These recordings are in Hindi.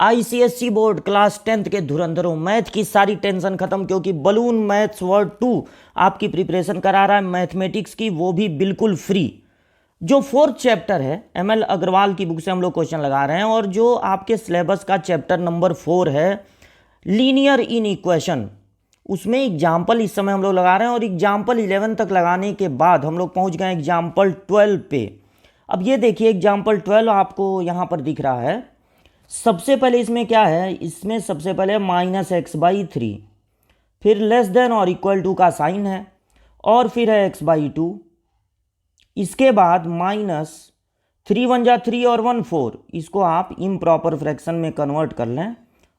आईसीएससी बोर्ड क्लास 10th के धुरंधरों, मैथ की सारी टेंशन खत्म, क्योंकि बलून मैथ्स वर्ड 2 आपकी प्रिपरेशन करा रहा है मैथमेटिक्स की, वो भी बिल्कुल फ्री। जो फोर्थ चैप्टर है एमएल अग्रवाल की बुक से हम लोग क्वेश्चन लगा रहे हैं, और जो आपके सिलेबस का चैप्टर नंबर 4 है लीनियर इन इक्वेशन, उसमें एग्जाम्पल इस समय हम लोग लगा रहे हैं। और एग्जाम्पल 11 तक लगाने के बाद हम लोग पहुंच गए एग्जाम्पल 12 पे। अब ये देखिए एग्जाम्पल 12 आपको यहाँ पर दिख रहा है। सबसे पहले इसमें क्या है, इसमें सबसे पहले -x/3, फिर लेस देन और इक्वल टू का साइन है, और फिर है x/2। इसके बाद -3 1 जा 3 और 1 4, इसको आप इम्प्रॉपर फ्रैक्शन में कन्वर्ट कर लें,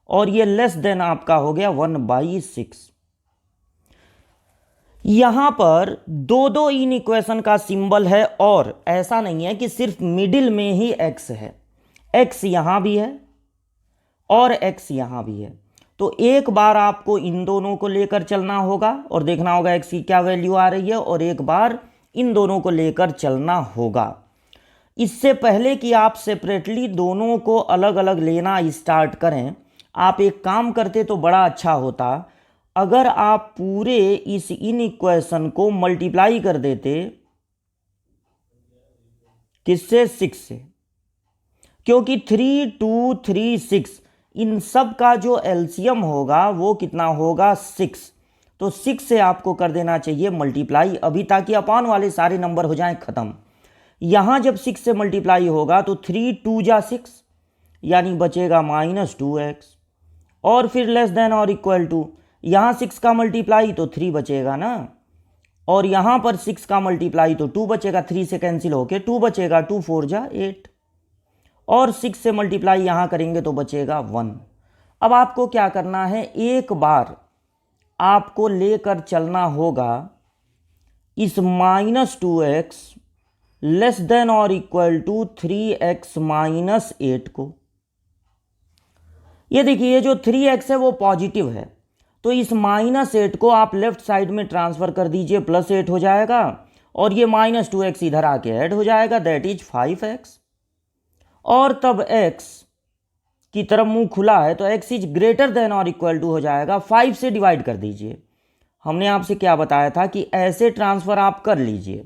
और ये लेस देन आपका हो गया 1/6। यहां पर दो दो इन इक्वेशन का सिंबल है, और ऐसा नहीं है कि सिर्फ मिडिल में ही x है, x यहां भी है और x यहां भी है। तो एक बार आपको इन दोनों को लेकर चलना होगा और देखना होगा x की क्या वैल्यू आ रही है, और एक बार इन दोनों को लेकर चलना होगा। इससे पहले कि आप सेपरेटली दोनों को अलग अलग लेना स्टार्ट करें, आप एक काम करते तो बड़ा अच्छा होता। अगर आप पूरे इस इन इक्वेशन को मल्टीप्लाई कर देते किससे, 6 से, क्योंकि 3 2 3 6 इन सब का जो एलसीएम होगा वो कितना होगा, 6। तो 6 से आपको कर देना चाहिए मल्टीप्लाई अभी, ताकि अपान वाले सारे नंबर हो जाएं खत्म। यहां जब 6 से मल्टीप्लाई होगा तो 3 2 जा 6, यानी बचेगा -2x, और फिर लेस देन और इक्वल टू, यहां 6 का मल्टीप्लाई तो 3 बचेगा ना, और यहां पर 6 का मल्टीप्लाई तो 2 बचेगा, 3 से कैंसिल होके 2 बचेगा, 2 4 जा 8, और 6 से मल्टीप्लाई यहां करेंगे तो बचेगा 1। अब आपको क्या करना है, एक बार आपको लेकर चलना होगा इस -2x लेस देन और इक्वल टू 3x - 8 को। ये देखिए, ये जो 3x है वो पॉजिटिव है, तो इस -8 को आप लेफ्ट साइड में ट्रांसफर कर दीजिए, +8 हो जाएगा, और ये -2x इधर आके ऐड हो जाएगा, दैट इज 5x। और तब x की तरफ मुंह खुला है तो x इज ग्रेटर देन और इक्वल टू हो जाएगा 5 से डिवाइड कर दीजिए। हमने आपसे क्या बताया था कि ऐसे ट्रांसफर आप कर लीजिए,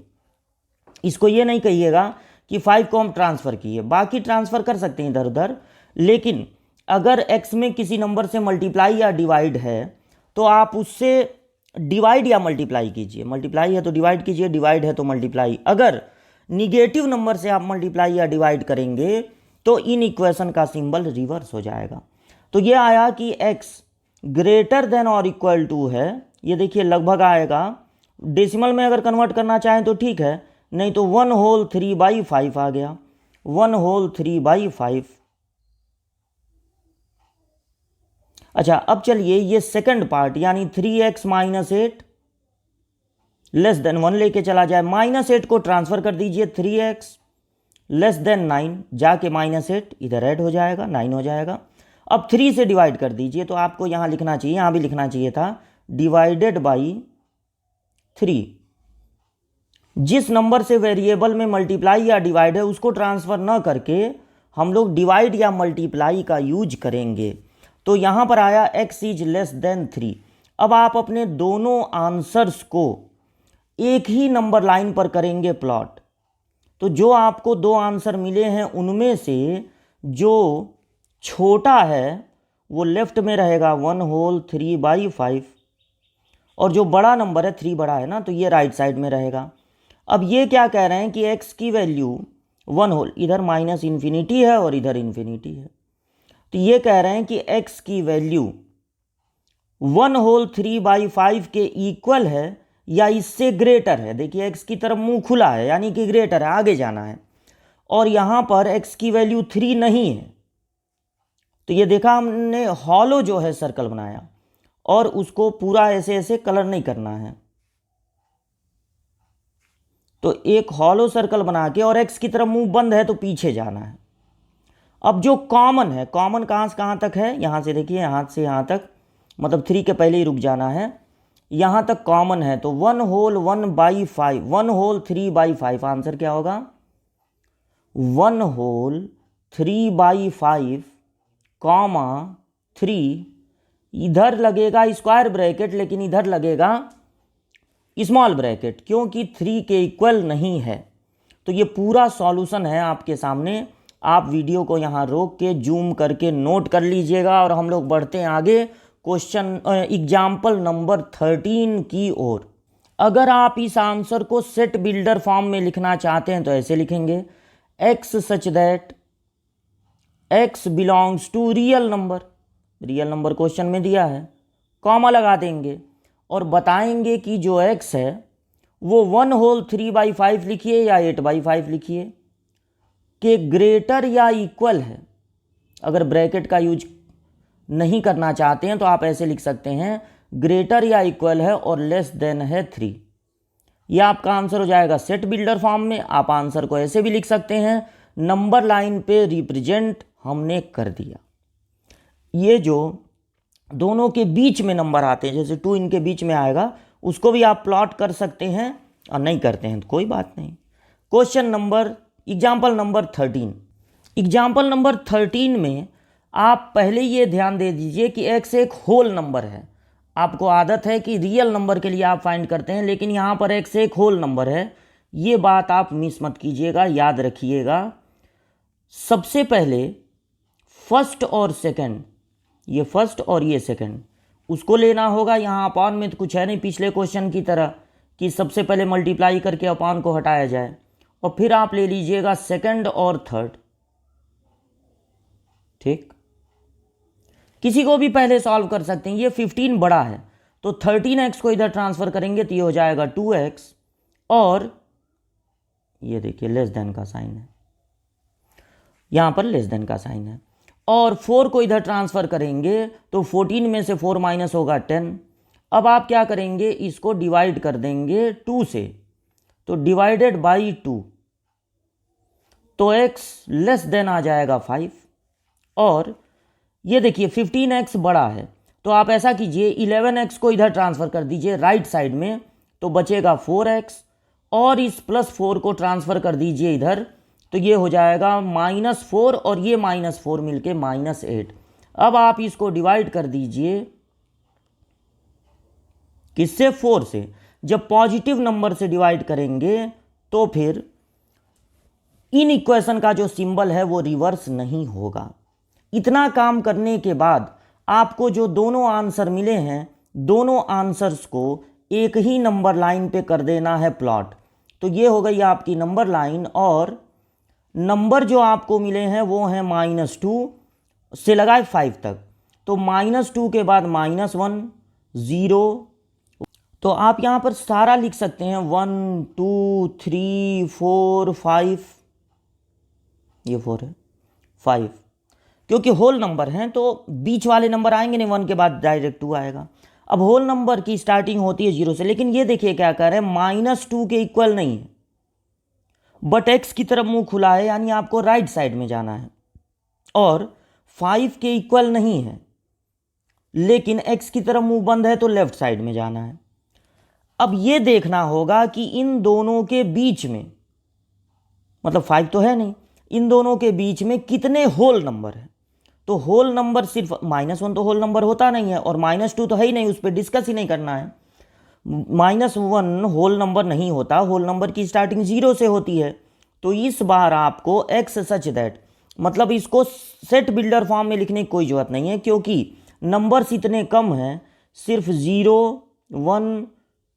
इसको ये नहीं कहिएगा कि 5 को हम ट्रांसफर किए, बाकी ट्रांसफर कर सकते हैं इधर उधर, लेकिन अगर x में किसी नंबर से मल्टीप्लाई या डिवाइड है तो आप उससे डिवाइड या मल्टीप्लाई कीजिए। मल्टीप्लाई है तो डिवाइड कीजिए, डिवाइड है तो मल्टीप्लाई। अगर निगेटिव नंबर से आप मल्टीप्लाई या डिवाइड करेंगे तो इन इक्वेशन का सिंबल रिवर्स हो जाएगा। तो ये आया कि x ग्रेटर देन और इक्वल टू है, ये देखिए लगभग आएगा, डेसिमल में अगर कन्वर्ट करना चाहें तो ठीक है, नहीं तो 1/3/5 आ गया, 1/3/5। अच्छा, अब चलिए ये सेकंड पार्ट यानी 3x - 8 लेस देन 1 लेके चला जाए, -8 को ट्रांसफर कर दीजिए, 3x लेस देन 9 जाके -8 इधर ऐड हो जाएगा, 9 हो जाएगा। अब 3 से डिवाइड कर दीजिए, तो आपको यहाँ लिखना चाहिए, यहाँ भी लिखना चाहिए था डिवाइडेड बाई 3। जिस नंबर से वेरिएबल में मल्टीप्लाई या डिवाइड है उसको ट्रांसफर न करके हम लोग डिवाइड या मल्टीप्लाई का यूज करेंगे। तो यहाँ पर आया x इज लेस देन 3। अब आप अपने दोनों आंसर्स को एक ही नंबर लाइन पर करेंगे प्लॉट। तो जो आपको दो आंसर मिले हैं उनमें से जो छोटा है वो लेफ्ट में रहेगा 1/3/5, और जो बड़ा नंबर है 3 बड़ा है ना, तो ये राइट साइड में रहेगा। अब ये क्या कह रहे हैं कि x की वैल्यू 1 इधर -इन्फिनिटी है और इधर इन्फिनिटी है, तो ये कह रहे हैं कि x की वैल्यू 1/3/5 के इक्वल है या इससे ग्रेटर है। देखिए x की तरफ मुंह खुला है यानी कि ग्रेटर है, आगे जाना है, और यहां पर x की वैल्यू 3 नहीं है। तो ये देखा हमने, हॉलो जो है सर्कल बनाया, और उसको पूरा ऐसे ऐसे कलर नहीं करना है, तो एक हॉलो सर्कल बना के, और x की तरफ मुंह बंद है तो पीछे जाना है। अब जो कॉमन है, कॉमन कहाँ से कहाँ तक है, यहाँ से देखिए, यहाँ से यहाँ तक, मतलब 3 के पहले ही रुक जाना है, यहाँ तक कॉमन है, तो 1/1/5 1/3/5 आंसर क्या होगा, 1/3/5 कॉमा 3, इधर लगेगा स्क्वायर ब्रैकेट लेकिन इधर लगेगा स्मॉल ब्रैकेट, क्योंकि 3 के इक्वल नहीं है। तो ये पूरा सॉल्यूशन है आपके सामने। आप वीडियो को यहाँ रोक के जूम करके नोट कर लीजिएगा और हम लोग बढ़ते हैं आगे क्वेश्चन एग्जाम्पल नंबर 13 की ओर। अगर आप इस आंसर को सेट बिल्डर फॉर्म में लिखना चाहते हैं तो ऐसे लिखेंगे, x such that x belongs to real number, real number question में दिया है, कॉमा लगा देंगे और बताएंगे कि जो x है वो 1/3/5 लिखिए या 8/5 लिखिए के ग्रेटर या इक्वल है। अगर ब्रैकेट का यूज नहीं करना चाहते हैं तो आप ऐसे लिख सकते हैं, ग्रेटर या इक्वल है और लेस देन है 3। यह आपका आंसर हो जाएगा सेट बिल्डर फॉर्म में। आप आंसर को ऐसे भी लिख सकते हैं, नंबर लाइन पे रिप्रेजेंट हमने कर दिया। ये जो दोनों के बीच में नंबर आते हैं, जैसे 2 इनके बीच में आएगा, उसको भी आप प्लॉट कर सकते हैं और नहीं करते हैं तो कोई बात नहीं। Question number example number 13। Example number 13 में आप पहले ये ध्यान दे दीजिए कि x एक होल नंबर है। आपको आदत है कि रियल नंबर के लिए आप फाइंड करते हैं, लेकिन यहाँ पर x एक होल नंबर है। ये बात आप मिस मत कीजिएगा, याद रखिएगा। सबसे पहले फर्स्ट और सेकंड, ये फर्स्ट और ये सेकंड, उसको लेना होगा। यहाँ अपॉन में तो कुछ है नहीं पिछले क्वेश्चन की तरह कि सबसे पहले मल्टीप्लाई करके अपॉन को हटाया जाए, और फिर आप ले लीजिएगा सेकंड और थर्ड। ठीक, किसी को भी पहले सॉल्व कर सकते हैं। ये 15 बड़ा है तो 13x को इधर ट्रांसफर करेंगे तो ये हो जाएगा 2x, और ये देखिए लेस देन का साइन है, यहां पर लेस देन का साइन है, और 4 को इधर ट्रांसफर करेंगे तो 14 में से 4 माइनस होगा 10। अब आप क्या करेंगे, इसको डिवाइड कर देंगे 2 से, तो डिवाइडेड बाई 2, तो x लेस देन आ जाएगा 5। और ये देखिए 15x बड़ा है तो आप ऐसा कीजिए 11x को इधर ट्रांसफर कर दीजिए राइट साइड में, तो बचेगा 4x, और इस +4 को ट्रांसफर कर दीजिए इधर, तो ये हो जाएगा -4 और ये -4 मिलके -8। अब आप इसको डिवाइड कर दीजिए किससे, 4 से। जब पॉजिटिव नंबर से डिवाइड करेंगे तो फिर इन इक्वेशन का जो सिंबल है वो रिवर्स नहीं होगा। इतना काम करने के बाद आपको जो दोनों आंसर मिले हैं, दोनों आंसर्स को एक ही नंबर लाइन पे कर देना है प्लॉट। तो ये हो गई आपकी नंबर लाइन, और नंबर जो आपको मिले हैं वो हैं -2 से लगाए 5 तक, तो -2 के बाद -1 0। तो आप यहाँ पर सारा लिख सकते हैं 1 2 3 4 5, ये 4 है 5, क्योंकि होल नंबर हैं तो बीच वाले नंबर आएंगे नहीं, 1 के बाद डायरेक्ट 2 आएगा। अब होल नंबर की स्टार्टिंग होती है 0 से, लेकिन ये देखिए क्या कर रहे हैं, -2 के इक्वल नहीं है, बट x की तरफ मुंह खुला है, यानी आपको राइट साइड में जाना है, और 5 के इक्वल नहीं है लेकिन x की तरफ मुंह बंद है तो लेफ्ट साइड में जाना है। अब ये देखना होगा कि इन दोनों के बीच में, मतलब 5 तो है नहीं, इन दोनों के बीच में कितने होल नंबर है। तो होल नंबर सिर्फ -1 तो होल नंबर होता नहीं है, और -2 तो है ही नहीं, उस पर डिस्कस ही नहीं करना है। -1 होल नंबर नहीं होता, होल नंबर की स्टार्टिंग 0 से होती है। तो इस बार आपको x सच दैट, मतलब इसको सेट बिल्डर फॉर्म में लिखने की कोई जरूरत नहीं है, क्योंकि नंबर्स इतने कम हैं, सिर्फ 0 1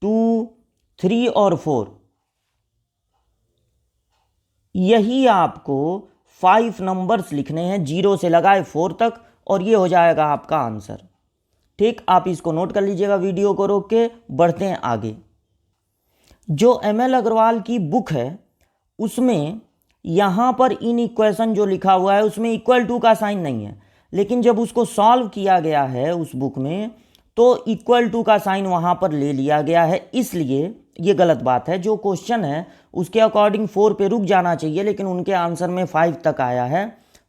2 3 और 4, यही आपको 5 नंबर्स लिखने हैं 0 से लगाए 4 तक, और ये हो जाएगा आपका आंसर। ठीक, आप इसको नोट कर लीजिएगा, वीडियो को रोक के बढ़ते हैं आगे। जो ML अग्रवाल की बुक है उसमें यहाँ पर इन इक्वेशन जो लिखा हुआ है उसमें =, का साइन नहीं है, लेकिन जब उसको सॉल्व किया गया है उस बुक में तो =, का साइन वहाँ पर ले लिया गया है, इसलिए ये गलत बात है। जो क्वेश्चन है उसके अकॉर्डिंग 4 पे रुक जाना चाहिए, लेकिन उनके आंसर में 5 तक आया है,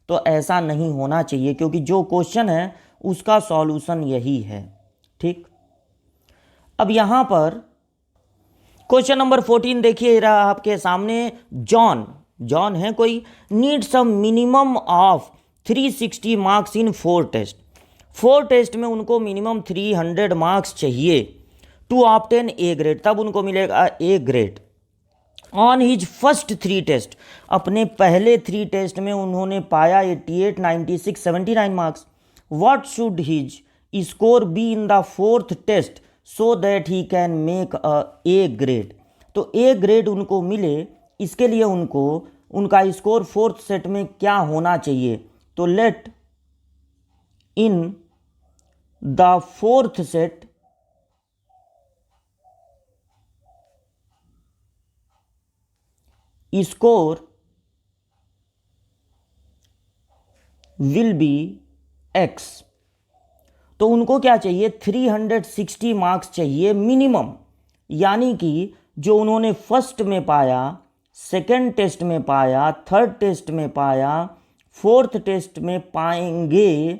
तो ऐसा नहीं होना चाहिए, क्योंकि जो क्वेश्चन है उसका सॉल्यूशन यही है। ठीक, अब यहाँ पर क्वेश्चन नंबर 14 देखिए रहा आपके सामने। जॉन है कोई, needs a minimum of 360 marks in 4 test. 4 test में उनको मिनिमम 300 मार्क्स चाहिए टू ऑब्टेन ए ग्रेड, तब उनको मिलेगा A grade. On his first 3 test, अपने पहले 3 टेस्ट में उन्होंने पाया 88, 96, 79 marks. What should his score be in the 4th test so that he can make a A grade. तो ए ग्रेड उनको मिले, इसके लिए उनको उनका स्कोर 4th सेट में क्या होना चाहिए। तो let in the 4th set score will be X. तो उनको क्या चाहिए, 360 मार्क्स चाहिए मिनिमम, यानी कि जो उन्होंने फर्स्ट में पाया, सेकेंड टेस्ट में पाया, थर्ड टेस्ट में पाया, 4th टेस्ट में पाएंगे,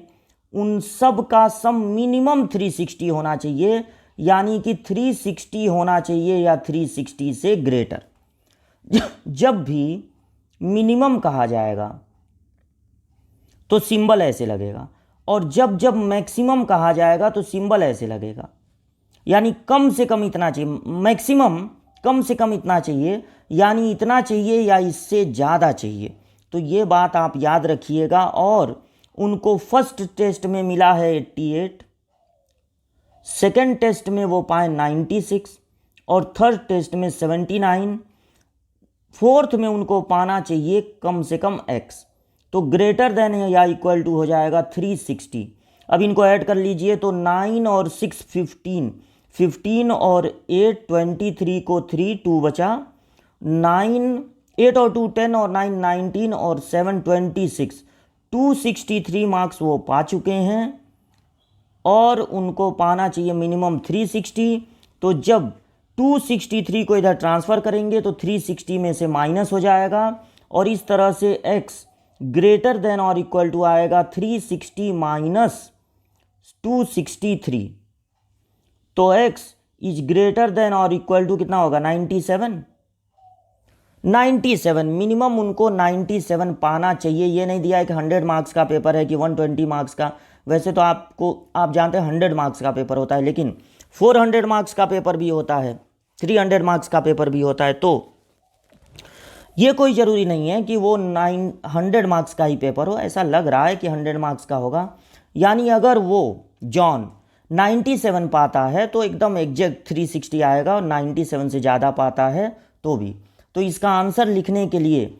उन सब का सम मिनिमम 360 होना चाहिए, यानी कि 360 होना चाहिए या 360 से ग्रेटर। जब भी मिनिमम कहा जाएगा तो सिंबल ऐसे लगेगा, और जब जब मैक्सिमम कहा जाएगा तो सिंबल ऐसे लगेगा, यानी कम से कम इतना चाहिए। मैक्सिमम कम से कम इतना चाहिए, यानी इतना चाहिए या इससे ज़्यादा चाहिए। तो ये बात आप याद रखिएगा। और उनको फर्स्ट टेस्ट में मिला है 88, सेकेंड टेस्ट में वो पाए 96 और थर्ड टेस्ट में 79, 4th में उनको पाना चाहिए कम से कम x। तो ग्रेटर देन या इक्वल टू हो जाएगा 360। अब इनको ऐड कर लीजिए, तो 9 और 6 15, 15 और 8 23 को 3 2 बचा, 9 8 और 2 10 और 9 19 और 7 26, 263 मार्क्स वो पा चुके हैं और उनको पाना चाहिए मिनिमम 360। तो जब 263 को इधर ट्रांसफ़र करेंगे तो 360 में से माइनस हो जाएगा, और इस तरह से x ग्रेटर देन और इक्वल टू आएगा 360 माइनस 263। तो x इज ग्रेटर देन और इक्वल टू कितना होगा, 97। 97 मिनिमम उनको 97 पाना चाहिए। ये नहीं दिया है कि 100 मार्क्स का पेपर है कि 120 मार्क्स का। वैसे तो आप जानते हैं 100 मार्क्स का पेपर होता है, लेकिन 400 मार्क्स का पेपर भी होता है, 300 मार्क्स का पेपर भी होता है। तो ये कोई ज़रूरी नहीं है कि वो 900 मार्क्स का ही पेपर हो। ऐसा लग रहा है कि 100 मार्क्स का होगा, यानी अगर वो जॉन 97 पाता है तो एकदम एग्जैक्ट 360 आएगा, और 97 से ज़्यादा पाता है तो भी। तो इसका आंसर लिखने के लिए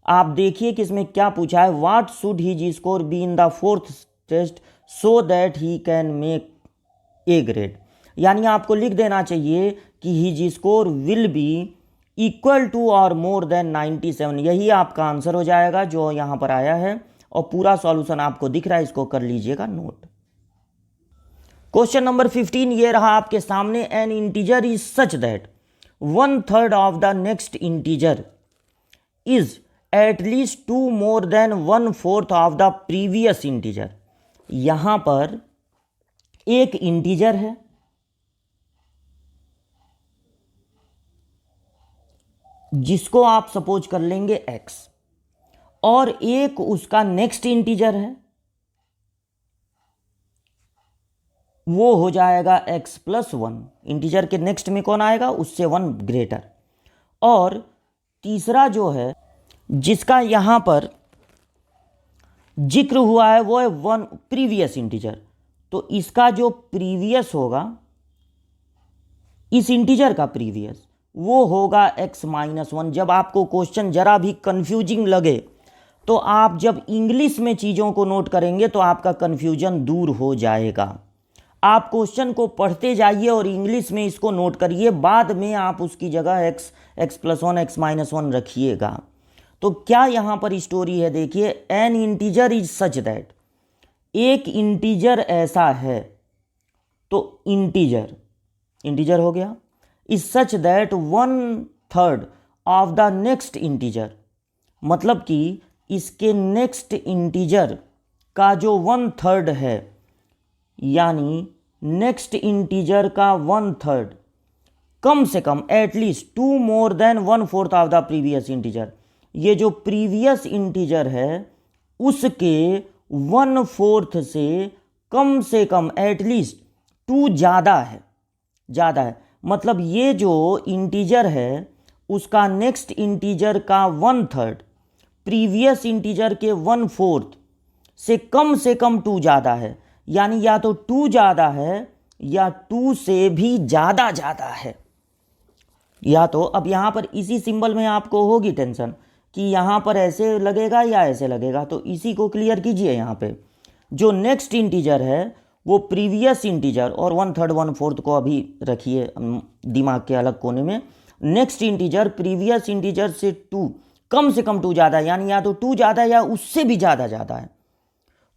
आप देखिए कि इसमें क्या पूछा है, what should his score be in the 4th test so that he can make A grade. यानी आपको लिख देना चाहिए कि his score will be equal to और मोर देन 97। यही आपका आंसर हो जाएगा जो यहाँ पर आया है, और पूरा सॉल्यूशन आपको दिख रहा है, इसको कर लीजिएगा नोट। क्वेश्चन नंबर 15 ये रहा आपके सामने। N integer is such that 1/3 of the next integer is at least 2 more than 1/4 of the previous integer. यहाँ पर एक इंटीजर है जिसको आप सपोज कर लेंगे x, और एक उसका नेक्स्ट इंटीजर है, वो हो जाएगा x + 1। इंटीजर के नेक्स्ट में कौन आएगा, उससे 1 ग्रेटर। और तीसरा जो है जिसका यहाँ पर जिक्र हुआ है वो है 1 प्रीवियस इंटीजर। तो इसका जो प्रीवियस होगा, इस इंटीजर का प्रीवियस, वो होगा x - 1। जब आपको क्वेश्चन जरा भी कंफ्यूजिंग लगे तो आप जब इंग्लिश में चीज़ों को नोट करेंगे तो आपका कंफ्यूजन दूर हो जाएगा। आप क्वेश्चन को पढ़ते जाइए और इंग्लिश में इसको नोट करिए, बाद में आप उसकी जगह x + 1 x - 1 रखिएगा। तो क्या यहाँ पर स्टोरी है, देखिए। N integer is such that, एक इंटीजर ऐसा है, तो इंटीजर हो गया, is such that 1/3 of the next integer, मतलब कि इसके नेक्स्ट इंटीजर का जो 1/3 है, यानी नेक्स्ट इंटीजर का 1/3 कम से कम at least 2 more than 1/4 of the previous integer. ये जो प्रीवियस इंटीजर है उसके 1/4 से कम एटलीस्ट 2 ज़्यादा है। मतलब ये जो इंटीजर है उसका नेक्स्ट इंटीजर का 1/3 प्रीवियस इंटीजर के 1/4 से कम 2 ज़्यादा है, यानी या तो 2 ज़्यादा है या 2 से भी ज़्यादा है। या तो अब यहाँ पर इसी सिंबल में आपको होगी टेंशन कि यहाँ पर ऐसे लगेगा या ऐसे लगेगा, तो इसी को क्लियर कीजिए। यहाँ पे जो नेक्स्ट इंटीजर है वो प्रीवियस इंटीजर, और 1/3 1/4 को अभी रखिए दिमाग के अलग कोने में। नेक्स्ट इंटीजर प्रीवियस इंटीजर से 2 से कम 2 ज़्यादा है, यानी या तो 2 ज़्यादा है या उससे भी ज़्यादा है,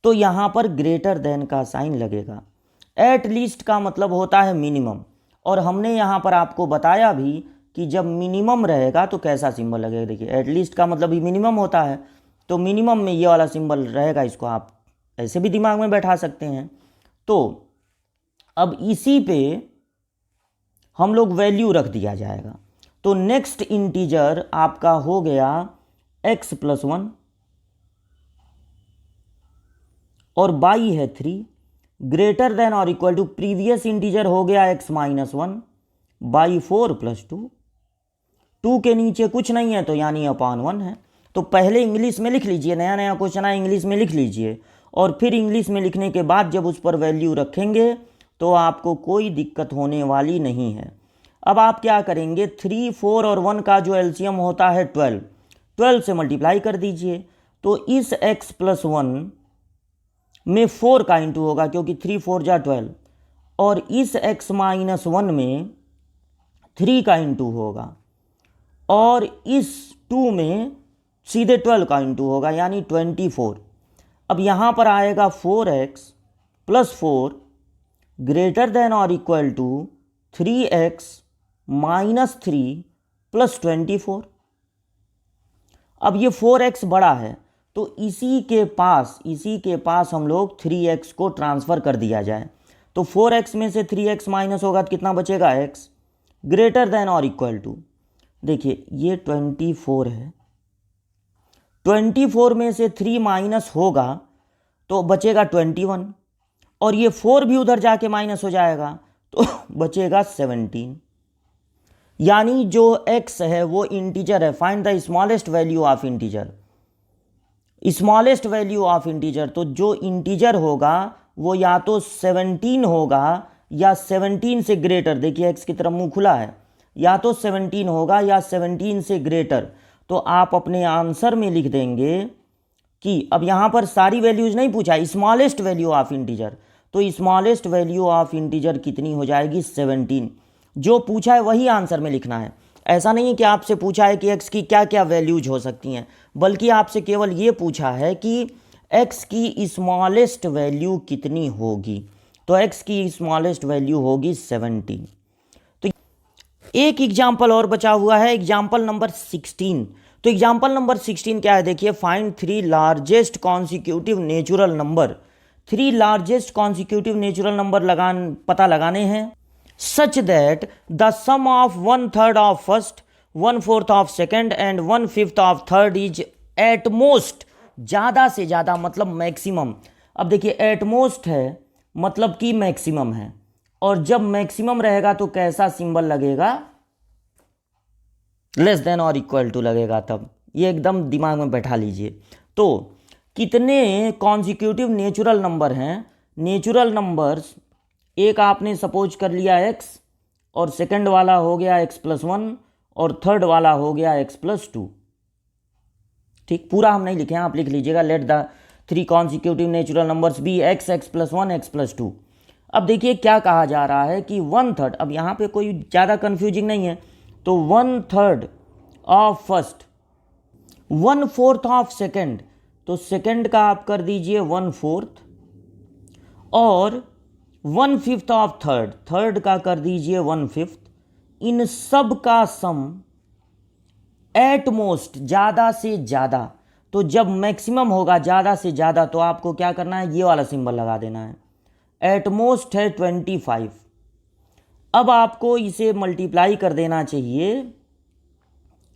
तो यहाँ पर ग्रेटर देन का साइन लगेगा। एट लीस्ट का मतलब होता है मिनिमम, और हमने यहाँ पर आपको बताया भी कि जब मिनिमम रहेगा तो कैसा सिंबल लगेगा। देखिए एट लीस्ट का मतलब ही मिनिमम होता है, तो मिनिमम में ये वाला सिंबल रहेगा। इसको आप ऐसे भी दिमाग में बैठा सकते हैं। तो अब इसी पे हम लोग वैल्यू रख दिया जाएगा। तो नेक्स्ट इंटीजर आपका हो गया x+1 और बाई है 3, ग्रेटर देन और इक्वल टू प्रीवियस इंटीजर हो गया x-1 बाई 4+2। 2 के नीचे कुछ नहीं है तो यानी अपॉन 1 है। तो पहले इंग्लिश में लिख लीजिए, नया क्वेश्चन है इंग्लिश में लिख लीजिए, और फिर इंग्लिश में लिखने के बाद जब उस पर वैल्यू रखेंगे तो आपको कोई दिक्कत होने वाली नहीं है। अब आप क्या करेंगे, 3, 4 और 1 का जो एलसीएम होता है 12 से मल्टीप्लाई कर दीजिए। तो इस x+1 में 4 का इंटू होगा क्योंकि 3 4 जा 12, और इस x-1 में 3 का इंटू होगा, और इस 2 में सीधे 12 का इंटू होगा यानी 24। अब यहाँ पर आएगा 4x+4 ग्रेटर देन और इक्वल टू 3x-3 + 24। अब ये 4x बड़ा है तो इसी के पास हम लोग 3x को ट्रांसफ़र कर दिया जाए। तो 4x में से 3x माइनस होगा तो कितना बचेगा, x ग्रेटर देन और इक्वल टू, देखिए ये 24 है, 24 में से 3 माइनस होगा तो बचेगा 21, और ये 4 भी उधर जाके माइनस हो जाएगा तो बचेगा 17। यानी जो x है वो इंटीजर है। Find the smallest value of integer, smallest value of integer. तो जो इंटीजर होगा वो या तो 17 होगा या 17 से ग्रेटर, देखिए x की तरफ मुंह खुला है, या तो 17 होगा या 17 से ग्रेटर। तो आप अपने आंसर में लिख देंगे कि अब यहाँ पर सारी वैल्यूज नहीं पूछा, स्मॉलेस्ट वैल्यू ऑफ इंटीजर, तो स्मॉलेस्ट वैल्यू ऑफ इंटीजर कितनी हो जाएगी, 17। जो पूछा है वही आंसर में लिखना है। ऐसा नहीं है कि आपसे पूछा है कि x की क्या क्या वैल्यूज हो सकती हैं, बल्कि आपसे केवल ये पूछा है कि x की स्मॉलेस्ट वैल्यू कितनी होगी। तो x की स्मॉलेस्ट वैल्यू होगी 17। तो एक एग्जाम्पल और बचा हुआ है, एग्जाम्पल नंबर 16। तो एग्जाम्पल नंबर 16 क्या है, देखिए find 3 largest consecutive natural number. 3 largest consecutive natural number पता लगाने हैं such that the sum of 1/3 of first, 1/4 of second and 1/5 of third is at most, ज़्यादा से ज़्यादा मतलब मैक्सिमम। अब देखिए एट मोस्ट है मतलब कि मैक्सिमम है, और जब मैक्सिमम रहेगा तो कैसा सिंबल लगेगा, लेस देन और इक्वल टू लगेगा। तब ये एकदम दिमाग में बैठा लीजिए। तो कितने कॉन्सिक्यूटिव नेचुरल नंबर हैं, नेचुरल नंबर्स, एक आपने सपोज कर लिया x, और सेकंड वाला हो गया x+1, और थर्ड वाला हो गया x+2। ठीक, पूरा हम नहीं लिखे हैं, आप लिख लीजिएगा, let the 3 consecutive natural numbers be x, x+1, x+2। अब देखिए क्या कहा जा रहा है कि 1/3, अब यहाँ पे कोई ज़्यादा कंफ्यूजिंग नहीं है, तो 1/3 ऑफ फर्स्ट, 1/4 ऑफ सेकंड, तो सेकंड का आप कर दीजिए 1/4, और 1/5 ऑफ थर्ड, थर्ड का कर दीजिए 1/5। इन सब का सम एट मोस्ट, ज़्यादा से ज़्यादा, तो जब मैक्सिमम होगा ज़्यादा से ज़्यादा तो आपको क्या करना है, ये वाला सिंबल लगा देना है। एट मोस्ट है 25। अब आपको इसे मल्टीप्लाई कर देना चाहिए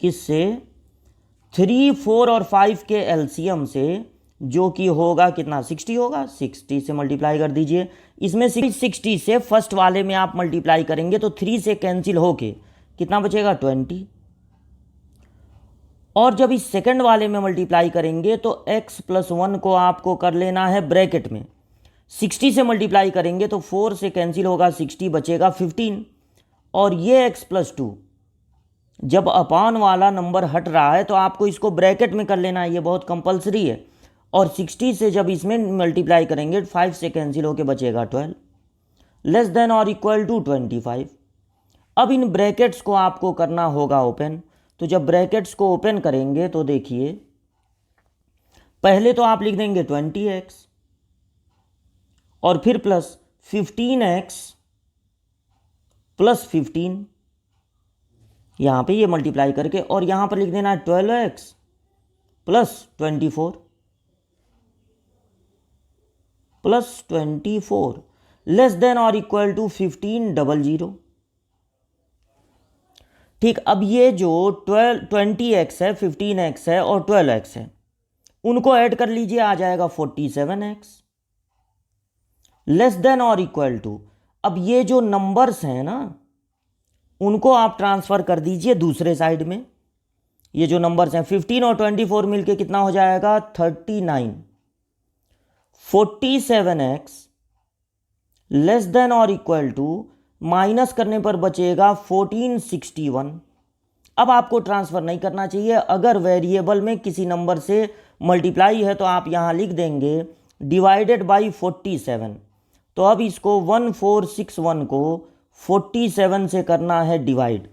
किससे, 3, 4 और 5 के एलसीएम से, जो कि होगा कितना, 60 होगा। 60 से मल्टीप्लाई कर दीजिए। इसमें 60 से फर्स्ट वाले में आप मल्टीप्लाई करेंगे तो 3 से कैंसिल होके कितना बचेगा, 20। और जब इस सेकंड वाले में मल्टीप्लाई करेंगे तो x + 1 को आपको कर लेना है ब्रैकेट में। 60 से मल्टीप्लाई करेंगे तो 4 से कैंसिल होगा, 60 बचेगा 15। और ये x + 2 जब अपान वाला नंबर हट रहा है तो आपको इसको ब्रैकेट में कर लेना है, ये बहुत कंपलसरी है। और 60 से जब इसमें मल्टीप्लाई करेंगे 5 से कैंसिल होके बचेगा 12, लेस देन और इक्वल टू 25। अब इन ब्रैकेट्स को आपको करना होगा ओपन। तो जब ब्रैकेट्स को ओपन करेंगे तो देखिए, पहले तो आप लिख देंगे 20x और फिर प्लस 15x + 15, यहां पे ये मल्टीप्लाई करके, और यहां पर लिख देना 12x + 24 लेस देन और इक्वल टू 1500। ठीक, अब ये जो 20x है, 15x है और 12x है, उनको ऐड कर लीजिए, आ जाएगा 47x लेस देन और इक्वल टू। अब ये जो नंबर्स हैं ना, उनको आप ट्रांसफर कर दीजिए दूसरे साइड में। ये जो नंबर्स हैं 15 और 24 मिलके कितना हो जाएगा, 39। 47x लेस देन और इक्वल टू, माइनस करने पर बचेगा 1461। अब आपको ट्रांसफर नहीं करना चाहिए। अगर वेरिएबल में किसी नंबर से मल्टीप्लाई है तो आप यहां लिख देंगे डिवाइडेड बाई 47। तो अब इसको 1461 को 47 से करना है डिवाइड।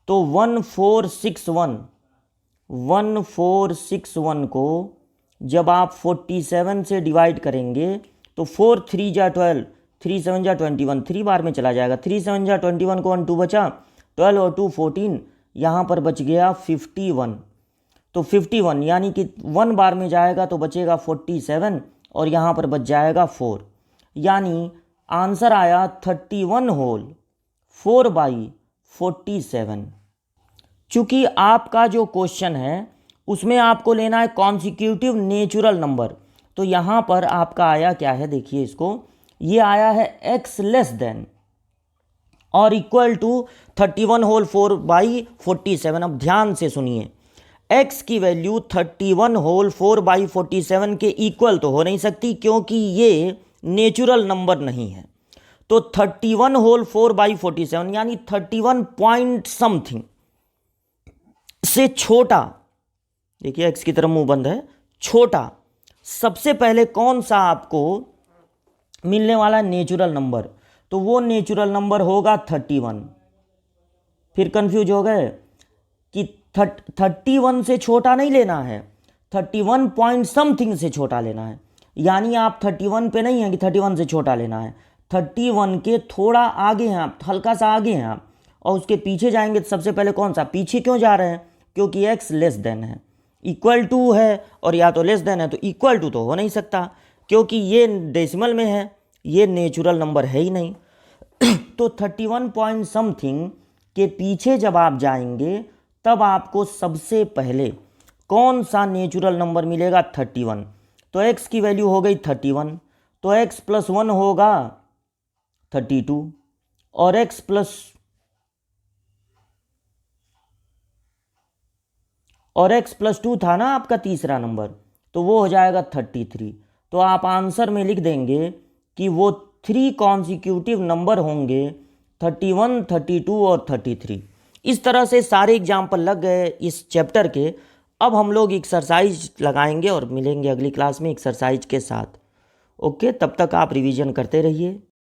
तो 1461 को जब आप 47 से डिवाइड करेंगे तो 4 3 जा 12, 3 7 जा 21, 3 बार में चला जाएगा। 3 7 जा 21 को 1 2 बचा, 12 और 2 14, यहाँ पर बच गया 51। तो 51 यानी कि 1 बार में जाएगा तो बचेगा 47 और यहाँ पर बच जाएगा 4, यानी आंसर आया 31 होल 4/47। चूंकि आपका जो क्वेश्चन है उसमें आपको लेना है कॉन्सिक्यूटिव नेचुरल नंबर, तो यहाँ पर आपका आया क्या है, देखिए इसको, ये आया है x लेस देन और इक्वल टू 31 होल 4/47। अब ध्यान से सुनिए, x की वैल्यू 31 होल 4/47 के इक्वल तो हो नहीं सकती क्योंकि ये नेचुरल नंबर नहीं है। तो 31 होल 4/47 यानी 31 पॉइंट समथिंग से छोटा, देखिए x की तरफ मुंह बंद है, छोटा सबसे पहले कौन सा आपको मिलने वाला नेचुरल नंबर, तो वो नेचुरल नंबर होगा 31। फिर कंफ्यूज हो गए कि 31 से छोटा नहीं लेना है, 31 पॉइंट समथिंग से छोटा लेना है। यानी आप 31 पे नहीं है कि 31 से छोटा लेना है, 31 के थोड़ा आगे हैं आप, हल्का सा आगे हैं आप, और उसके पीछे जाएंगे तो सबसे पहले कौन सा, पीछे क्यों जा रहे हैं, क्योंकि x लेस देन है, इक्वल टू है, और या तो लेस देन है तो इक्वल टू तो हो नहीं सकता क्योंकि ये डेसिमल में है, ये नेचुरल नंबर है ही नहीं। तो 31 पॉइंट समथिंग के पीछे जब आप जाएंगे तब आपको सबसे पहले कौन सा नेचुरल नंबर मिलेगा, 31। तो x की वैल्यू हो गई 31, तो x + 1 होगा 32 और x + 2 था ना आपका तीसरा नंबर, तो वो हो जाएगा 33। तो आप आंसर में लिख देंगे कि वो 3 कॉन्सिक्यूटिव नंबर होंगे, 31, 32 और 33। इस तरह से सारे एग्जाम्पल लग गए इस चैप्टर के। अब हम लोग एक्सरसाइज लगाएंगे और मिलेंगे अगली क्लास में एक्सरसाइज के साथ। ओके, तब तक आप रिवीजन करते रहिए।